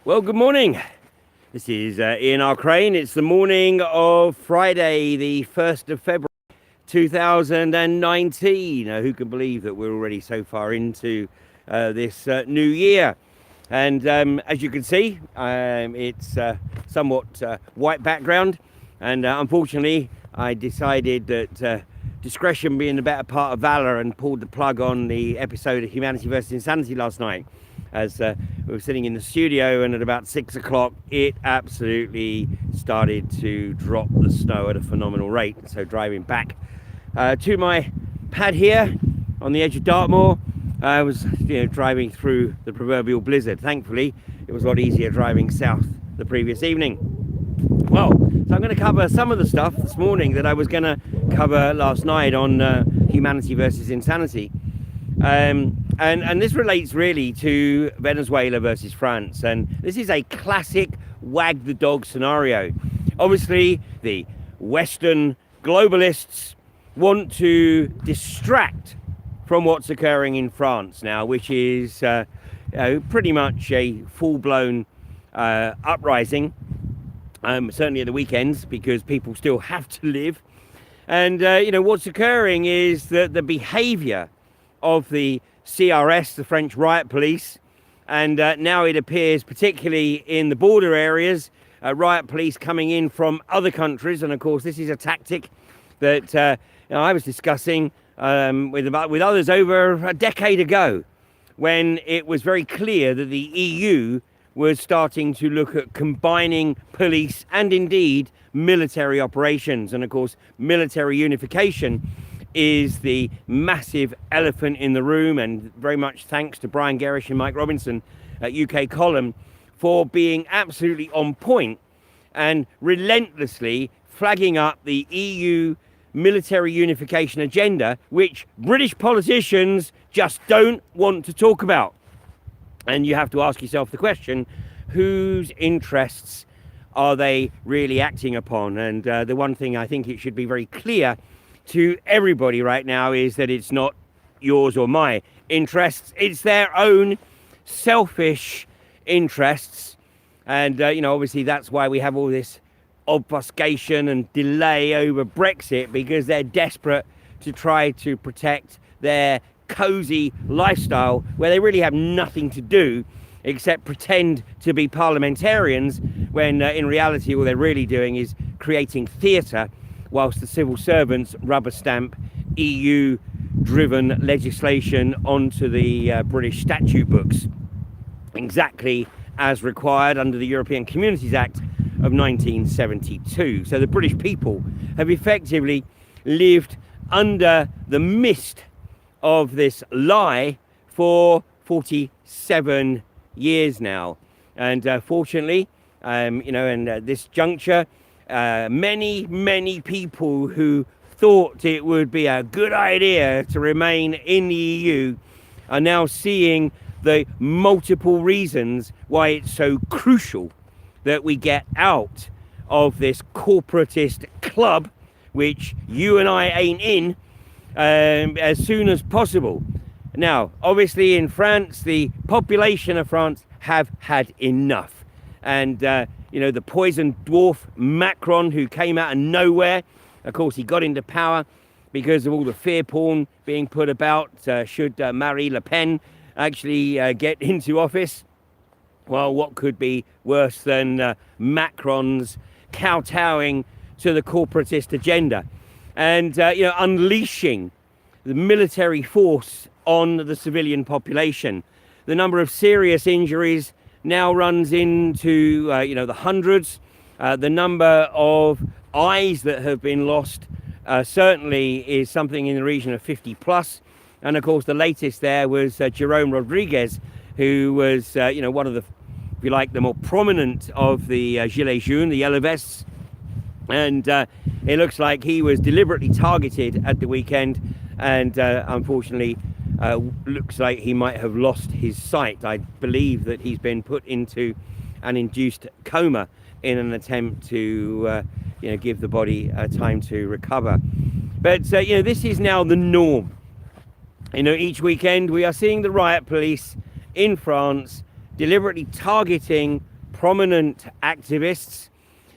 Well, good morning. This is Ian R. Crane. It's the morning of Friday, the 1st of February, 2019. Who can believe that we're already so far into this new year? And as you can see, it's somewhat white background. And unfortunately, I decided that discretion being the better part of valor and pulled the plug on the episode of Humanity versus Insanity last night. As we were sitting in the studio, and at about 6 o'clock it absolutely started to drop the snow at a phenomenal rate. So driving back to my pad here on the edge of Dartmoor, I was driving through the proverbial blizzard. Thankfully it was a lot easier driving south the previous evening. Well, so I'm going to cover some of the stuff this morning that I was going to cover last night on Humanity versus Insanity. And this relates really to Venezuela versus France, and this is a classic wag the dog scenario. Obviously, the Western globalists want to distract from what's occurring in France now, which is pretty much a full-blown uprising, certainly at the weekends, because people still have to live. And what's occurring is that the behavior of the CRS, the French riot police, and now it appears particularly in the border areas, riot police coming in from other countries. And of course this is a tactic that I was discussing with others over a decade ago, when it was very clear that the EU was starting to look at combining police and indeed military operations. And of course military unification is the massive elephant in the room, and very much thanks to Brian Gerrish and Mike Robinson at UK Column for being absolutely on point and relentlessly flagging up the EU military unification agenda, which British politicians just don't want to talk about. And you have to ask yourself the question, whose interests are they really acting upon? And the one thing I think it should be very clear to everybody right now is that it's not yours or my interests, it's their own selfish interests. And obviously that's why we have all this obfuscation and delay over Brexit, because they're desperate to try to protect their cozy lifestyle where they really have nothing to do except pretend to be parliamentarians, when in reality all they're really doing is creating theatre, whilst the civil servants rubber stamp EU-driven legislation onto the British statute books, exactly as required under the European Communities Act of 1972. So the British people have effectively lived under the mist of this lie for 47 years now. And fortunately, at this juncture, many people who thought it would be a good idea to remain in the EU are now seeing the multiple reasons why it's so crucial that we get out of this corporatist club, which you and I ain't in, as soon as possible. Now, obviously in France, the population of France have had enough. And the poison dwarf Macron, who came out of nowhere, of course he got into power because of all the fear porn being put about should Marine Le Pen actually get into office. Well, what could be worse than Macron's kowtowing to the corporatist agenda and unleashing the military force on the civilian population? The number of serious injuries now runs into the hundreds. The number of eyes that have been lost certainly is something in the region of 50 plus. And of course the latest there was Jerome Rodriguez, who was one of the, if you like, the more prominent of the Gilet-Jaune, the yellow vests. And it looks like he was deliberately targeted at the weekend, and unfortunately looks like he might have lost his sight. I believe that he's been put into an induced coma in an attempt to give the body time to recover. But this is now the norm. Each weekend we are seeing the riot police in France deliberately targeting prominent activists.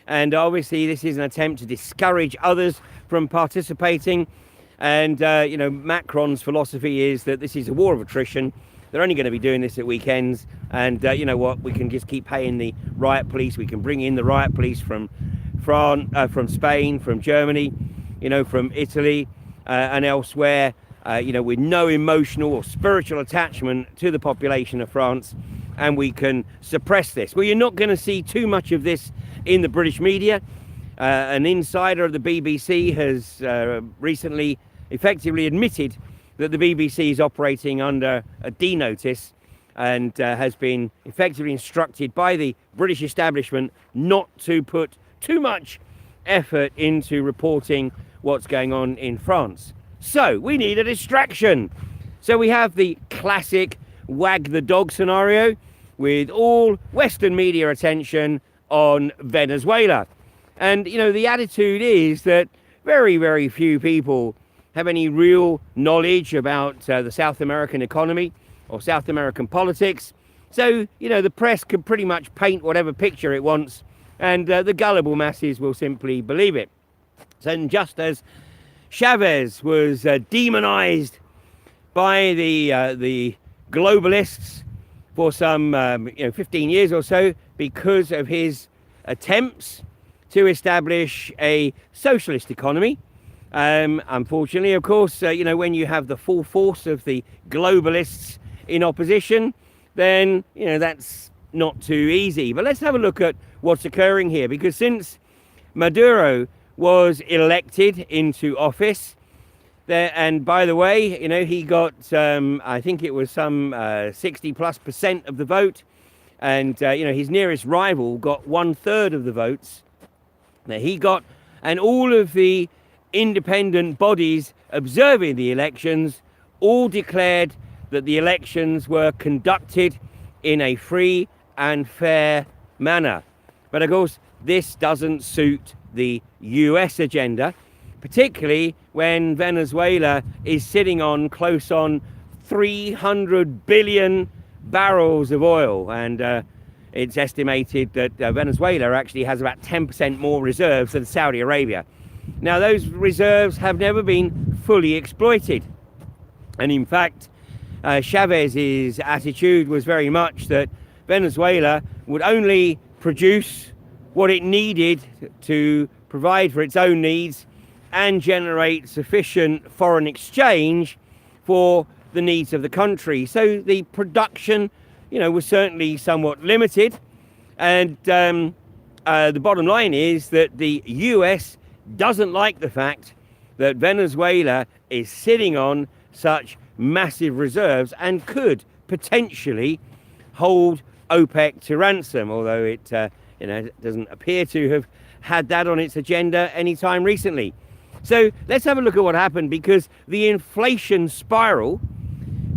And obviously this is an attempt to discourage others from participating. And, Macron's philosophy is that this is a war of attrition. They're only going to be doing this at weekends. And you know what? We can just keep paying the riot police. We can bring in the riot police from France, from Spain, from Germany, from Italy and elsewhere, with no emotional or spiritual attachment to the population of France. And we can suppress this. Well, you're not going to see too much of this in the British media. An insider of the BBC has recently effectively admitted that the BBC is operating under a D notice and has been effectively instructed by the British establishment not to put too much effort into reporting what's going on in France. So we need a distraction. So we have the classic wag the dog scenario with all Western media attention on Venezuela. And, the attitude is that very, very few people have any real knowledge about the South American economy or South American politics. So, the press can pretty much paint whatever picture it wants, and the gullible masses will simply believe it. So just as Chavez was demonized by the globalists for some 15 years or so because of his attempts to establish a socialist economy. Unfortunately, of course, when you have the full force of the globalists in opposition, then, that's not too easy. But let's have a look at what's occurring here, because since Maduro was elected into office, and by the way, he got, I think it was some 60+% of the vote, and, his nearest rival got 1/3 of the votes that he got, and all of the independent bodies observing the elections all declared that the elections were conducted in a free and fair manner. But of course, this doesn't suit the US agenda, particularly when Venezuela is sitting on close on 300 billion barrels of oil, and it's estimated that Venezuela actually has about 10% more reserves than Saudi Arabia. Now, those reserves have never been fully exploited. And in fact, Chavez's attitude was very much that Venezuela would only produce what it needed to provide for its own needs and generate sufficient foreign exchange for the needs of the country. So the production, was certainly somewhat limited. And the bottom line is that the US doesn't like the fact that Venezuela is sitting on such massive reserves and could potentially hold OPEC to ransom, although it doesn't appear to have had that on its agenda anytime recently. So let's have a look at what happened, because the inflation spiral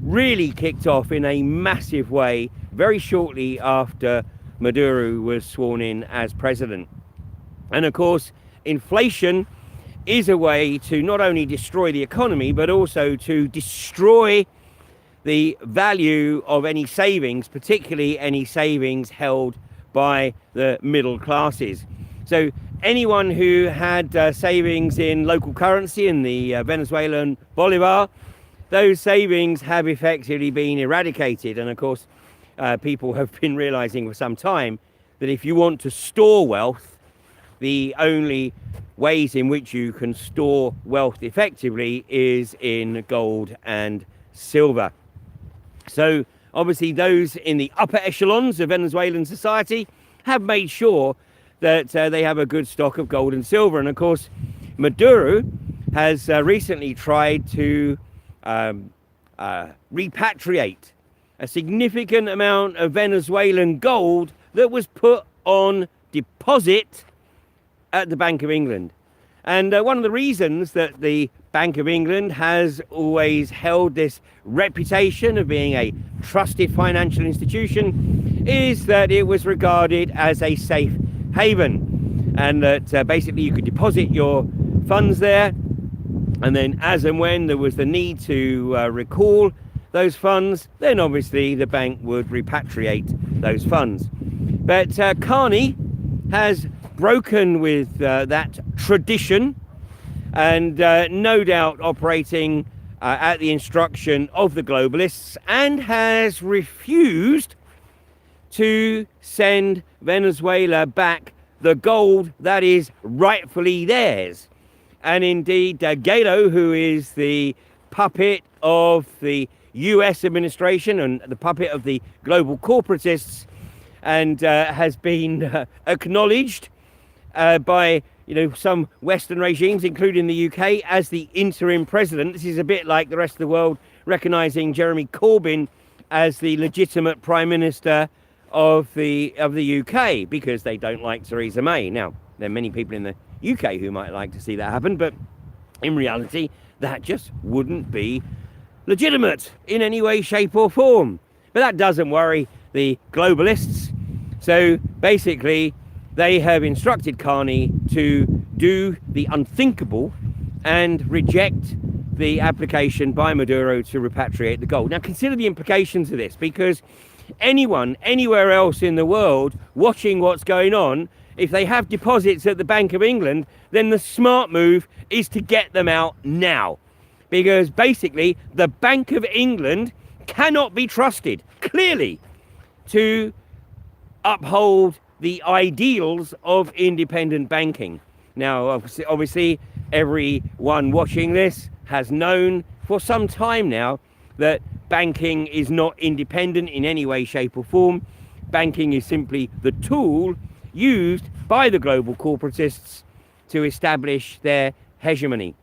really kicked off in a massive way very shortly after Maduro was sworn in as president. And of course, inflation is a way to not only destroy the economy, but also to destroy the value of any savings, particularly any savings held by the middle classes. So anyone who had savings in local currency, in the Venezuelan bolivar, those savings have effectively been eradicated. And of course, people have been realizing for some time that if you want to store wealth, the only ways in which you can store wealth effectively is in gold and silver. So obviously those in the upper echelons of Venezuelan society have made sure that they have a good stock of gold and silver. And of course, Maduro has recently tried to repatriate a significant amount of Venezuelan gold that was put on deposit at the Bank of England. And one of the reasons that the Bank of England has always held this reputation of being a trusted financial institution is that it was regarded as a safe haven, and that basically you could deposit your funds there, and then as and when there was the need to recall those funds, then obviously the bank would repatriate those funds. But Carney has broken with that tradition, and no doubt operating at the instruction of the globalists, and has refused to send Venezuela back the gold that is rightfully theirs. And indeed, Guaido, who is the puppet of the US administration and the puppet of the global corporatists, and has been acknowledged by some Western regimes, including the UK, as the interim president. This is a bit like the rest of the world recognising Jeremy Corbyn as the legitimate prime minister of the UK, because they don't like Theresa May. Now, there are many people in the UK who might like to see that happen, but in reality, that just wouldn't be legitimate in any way, shape or form. But that doesn't worry the globalists. So basically, they have instructed Carney to do the unthinkable and reject the application by Maduro to repatriate the gold. Now, consider the implications of this, because anyone, anywhere else in the world watching what's going on, if they have deposits at the Bank of England, then the smart move is to get them out now. Because basically, the Bank of England cannot be trusted, clearly, to uphold the ideals of independent banking. Now, obviously, everyone watching this has known for some time now that banking is not independent in any way, shape or form. Banking is simply the tool used by the global corporatists to establish their hegemony.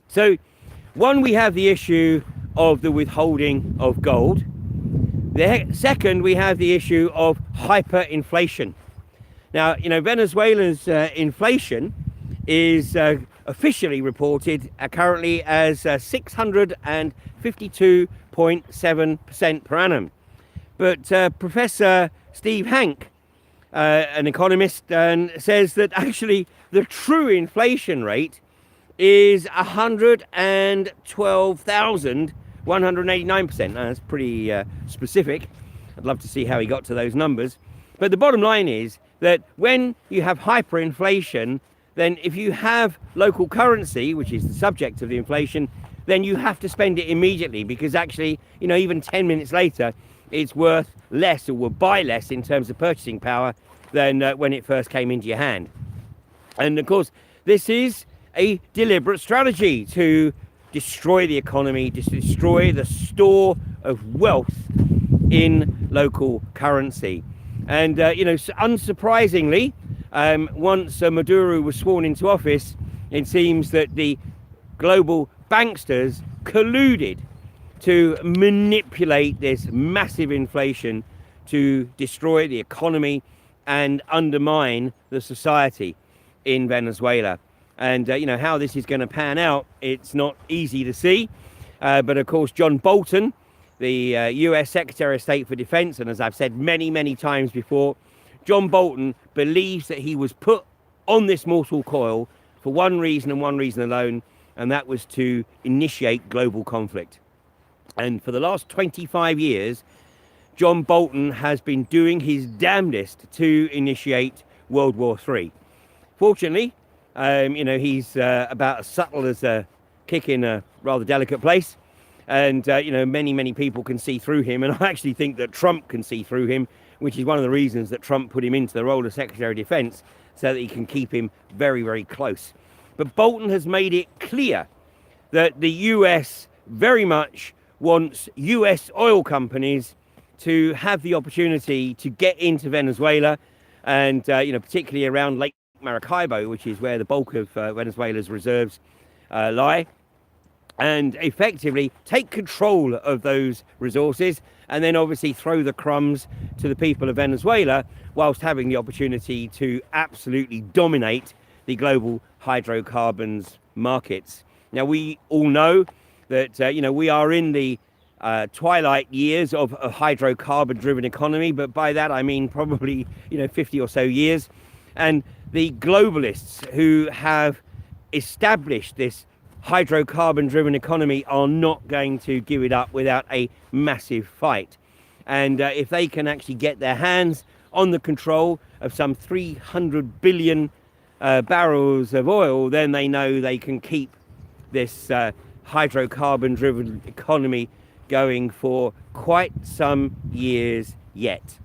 So, one, we have the issue of the withholding of gold. The second, we have the issue of hyperinflation. Now, Venezuela's inflation is officially reported currently as 652.7% per annum. But Professor Steve Hanke, an economist, says that actually the true inflation rate is 112,189%. Now, that's pretty specific. I'd love to see how he got to those numbers. But the bottom line is that when you have hyperinflation, then if you have local currency, which is the subject of the inflation, then you have to spend it immediately, because actually, even 10 minutes later, it's worth less, or will buy less in terms of purchasing power than when it first came into your hand. And of course, this is a deliberate strategy to destroy the economy, to destroy the store of wealth in local currency. And, unsurprisingly, once Maduro was sworn into office, it seems that the global banksters colluded to manipulate this massive inflation to destroy the economy and undermine the society in Venezuela. And, how this is going to pan out, it's not easy to see. But, of course, John Bolton, the US Secretary of State for Defense, and as I've said many, many times before, John Bolton believes that he was put on this mortal coil for one reason and one reason alone, and that was to initiate global conflict. And for the last 25 years, John Bolton has been doing his damnedest to initiate World War III. Fortunately, he's about as subtle as a kick in a rather delicate place. And, many, many people can see through him. And I actually think that Trump can see through him, which is one of the reasons that Trump put him into the role of Secretary of Defense, so that he can keep him very, very close. But Bolton has made it clear that the US very much wants US oil companies to have the opportunity to get into Venezuela, and, particularly around Lake Maracaibo, which is where the bulk of Venezuela's reserves lie, and effectively take control of those resources, and then obviously throw the crumbs to the people of Venezuela, whilst having the opportunity to absolutely dominate the global hydrocarbons markets. Now, we all know that we are in the twilight years of a hydrocarbon-driven economy, but by that I mean probably 50 or so years. And the globalists who have established this hydrocarbon-driven economy are not going to give it up without a massive fight. And if they can actually get their hands on the control of some 300 billion barrels of oil, then they know they can keep this hydrocarbon-driven economy going for quite some years yet.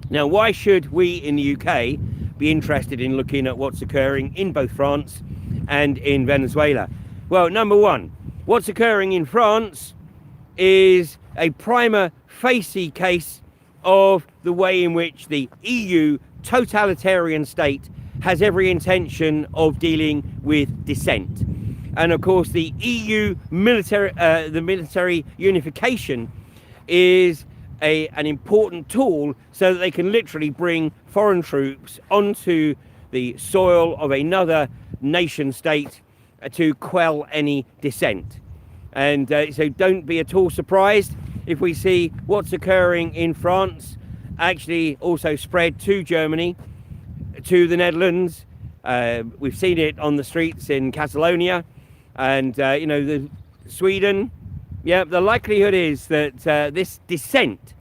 Now, why should we in the UK be interested in looking at what's occurring in both France and in Venezuela? Well, number one, what's occurring in France is a prima facie case of the way in which the EU totalitarian state has every intention of dealing with dissent. And of course, the EU military unification is an important tool so that they can literally bring foreign troops onto the soil of another nation state to quell any dissent. And so don't be at all surprised if we see what's occurring in France actually also spread to Germany, to the Netherlands. We've seen it on the streets in Catalonia and Sweden. Yeah, the likelihood is that this dissent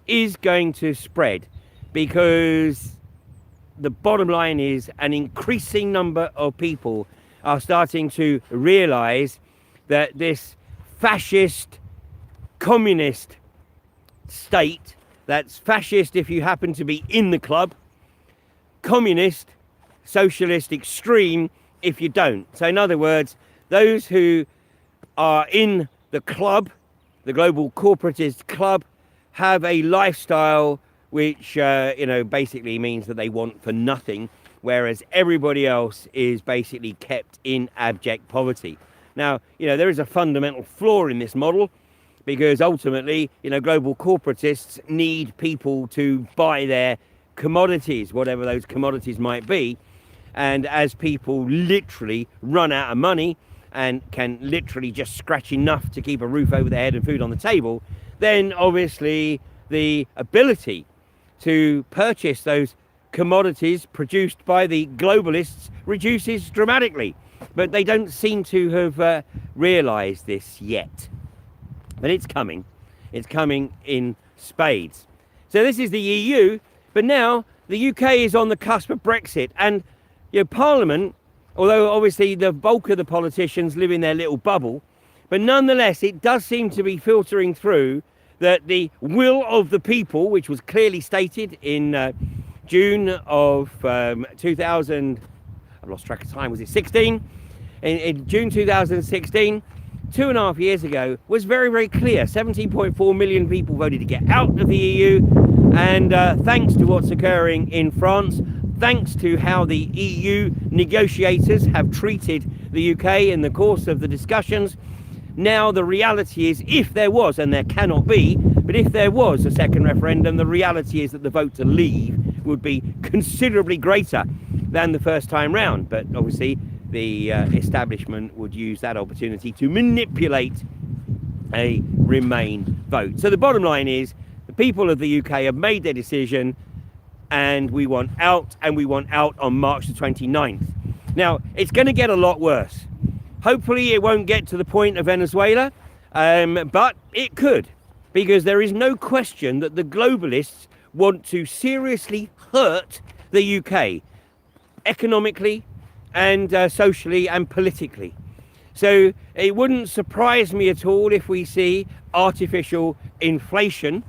is going to spread, because the bottom line is an increasing number of people are starting to realize that this fascist communist state, that's fascist if you happen to be in the club, communist, socialist extreme if you don't. So in other words, those who are in the club, the Global Corporatist club, have a lifestyle which basically means that they want for nothing, whereas everybody else is basically kept in abject poverty. Now, there is a fundamental flaw in this model, because ultimately, global corporatists need people to buy their commodities, whatever those commodities might be. And as people literally run out of money and can literally just scratch enough to keep a roof over their head and food on the table, then obviously the ability to purchase those commodities produced by the globalists reduces dramatically. But they don't seem to have realized this yet. But it's coming. It's coming in spades. So this is the EU, but now the UK is on the cusp of Brexit. And Parliament, although obviously the bulk of the politicians live in their little bubble, but nonetheless it does seem to be filtering through that the will of the people, which was clearly stated in June of 2000, I've lost track of time, was it 16? In June 2016, 2.5 years ago, was very, very clear. 17.4 million people voted to get out of the EU, and thanks to what's occurring in France, thanks to how the EU negotiators have treated the UK in the course of the discussions, now the reality is, if there was, and there cannot be, but if there was a second referendum, the reality is that the vote to leave would be considerably greater than the first time round. But obviously the establishment would use that opportunity to manipulate a Remain vote. So the bottom line is, the people of the UK have made their decision, and we want out, and we want out on March the 29th. Now, it's going to get a lot worse. Hopefully it won't get to the point of Venezuela, but it could, because there is no question that the globalists want to seriously hurt the UK, economically and socially and politically. So it wouldn't surprise me at all if we see artificial inflation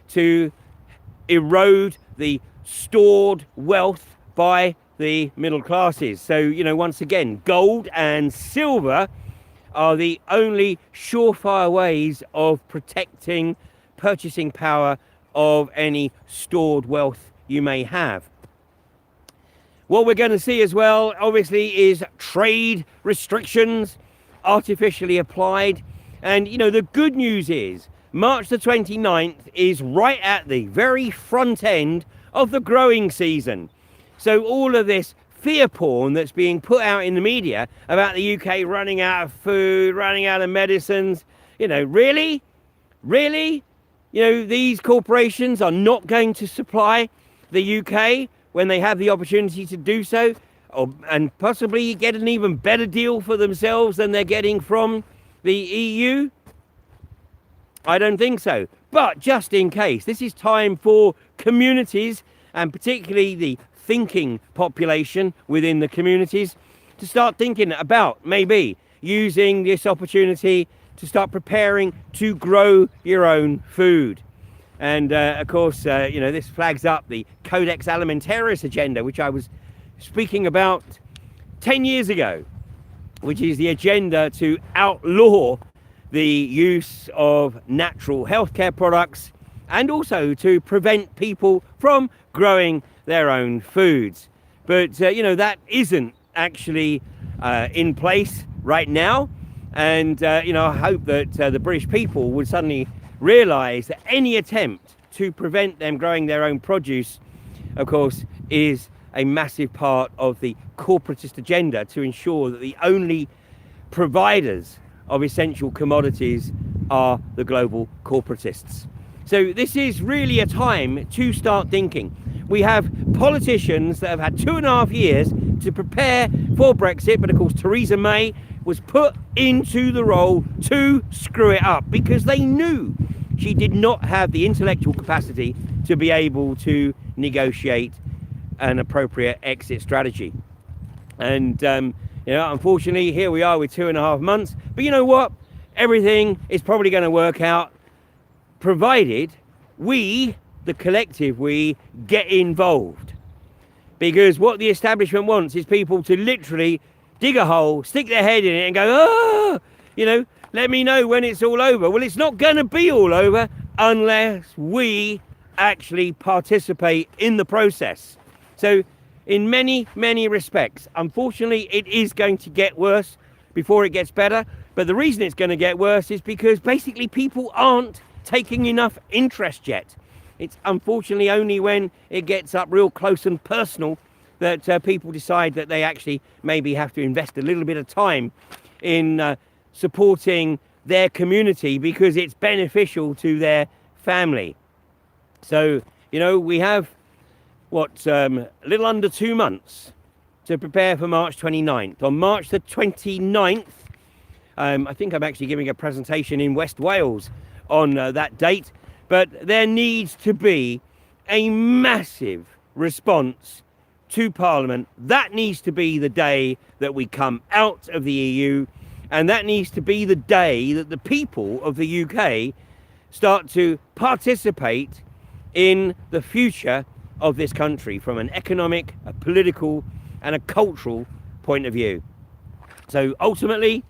to erode the stored wealth by the middle classes. So, once again, gold and silver are the only surefire ways of protecting purchasing power of any stored wealth you may have. What we're going to see as well, obviously, is trade restrictions artificially applied. And, the good news is March the 29th is right at the very front end of the growing season. So all of this fear porn that's being put out in the media about the UK running out of food, running out of medicines, really? These corporations are not going to supply the UK when they have the opportunity to do so, and possibly get an even better deal for themselves than they're getting from the EU? I don't think so. But just in case, this is time for communities and particularly the thinking population within the communities, to start thinking about maybe using this opportunity to start preparing to grow your own food. And of course, this flags up the Codex Alimentarius agenda, which I was speaking about 10 years ago, which is the agenda to outlaw the use of natural healthcare products and also to prevent people from growing their own foods. But, that isn't actually in place right now. And, I hope that the British people would suddenly realise that any attempt to prevent them growing their own produce, of course, is a massive part of the corporatist agenda to ensure that the only providers of essential commodities are the global corporatists. So this is really a time to start thinking. We have politicians that have had 2.5 years to prepare for Brexit, but of course Theresa May was put into the role to screw it up because they knew she did not have the intellectual capacity to be able to negotiate an appropriate exit strategy. And unfortunately, here we are with 2.5 months. But you know what? Everything is probably going to work out, provided we, the collective we, get involved. Because what the establishment wants is people to literally dig a hole, stick their head in it and go, let me know when it's all over. Well, it's not going to be all over unless we actually participate in the process. So in many, many respects, unfortunately, it is going to get worse before it gets better. But the reason it's going to get worse is because basically people aren't taking enough interest yet. It's unfortunately only when it gets up real close and personal that people decide that they actually maybe have to invest a little bit of time in supporting their community because it's beneficial to their family. So, we have a little under 2 months to prepare for March 29th. On March the 29th, I think I'm actually giving a presentation in West Wales on that date, but there needs to be a massive response to Parliament. That needs to be the day that we come out of the EU, and that needs to be the day that the people of the UK start to participate in the future of this country from an economic, a political and a cultural point of view. So ultimately,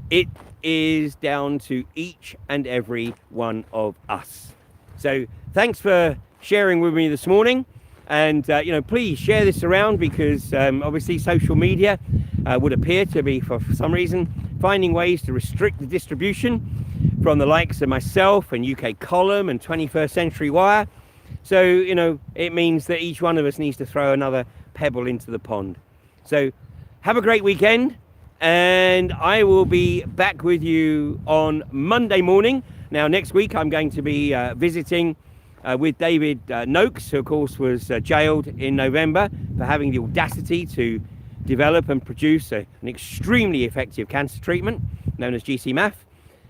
it is down to each and every one of us. So thanks for sharing with me this morning. And, please share this around because obviously social media would appear to be, for some reason, finding ways to restrict the distribution from the likes of myself and UK Column and 21st Century Wire. So, it means that each one of us needs to throw another pebble into the pond. So have a great weekend, and I will be back with you on Monday morning. Now, next week I'm going to be visiting with David Noakes, who of course was jailed in November for having the audacity to develop and produce an extremely effective cancer treatment known as GC-MAF.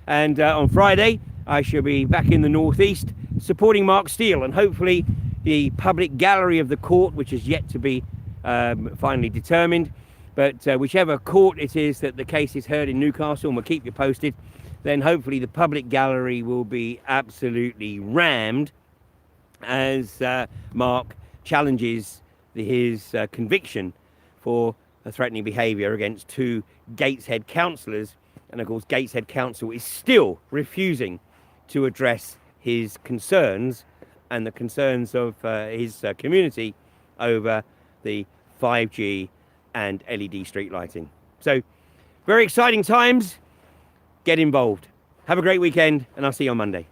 And on Friday, I shall be back in the northeast supporting Mark Steele, and hopefully the public gallery of the court, which is yet to be finally determined. But whichever court it is that the case is heard in Newcastle, and we'll keep you posted, then hopefully the public gallery will be absolutely rammed as Mark challenges his conviction for a threatening behaviour against 2 Gateshead councillors. And of course, Gateshead Council is still refusing to address his concerns and the concerns of his community over the 5G and LED street lighting. So, very exciting times. Get involved. Have a great weekend, and I'll see you on Monday.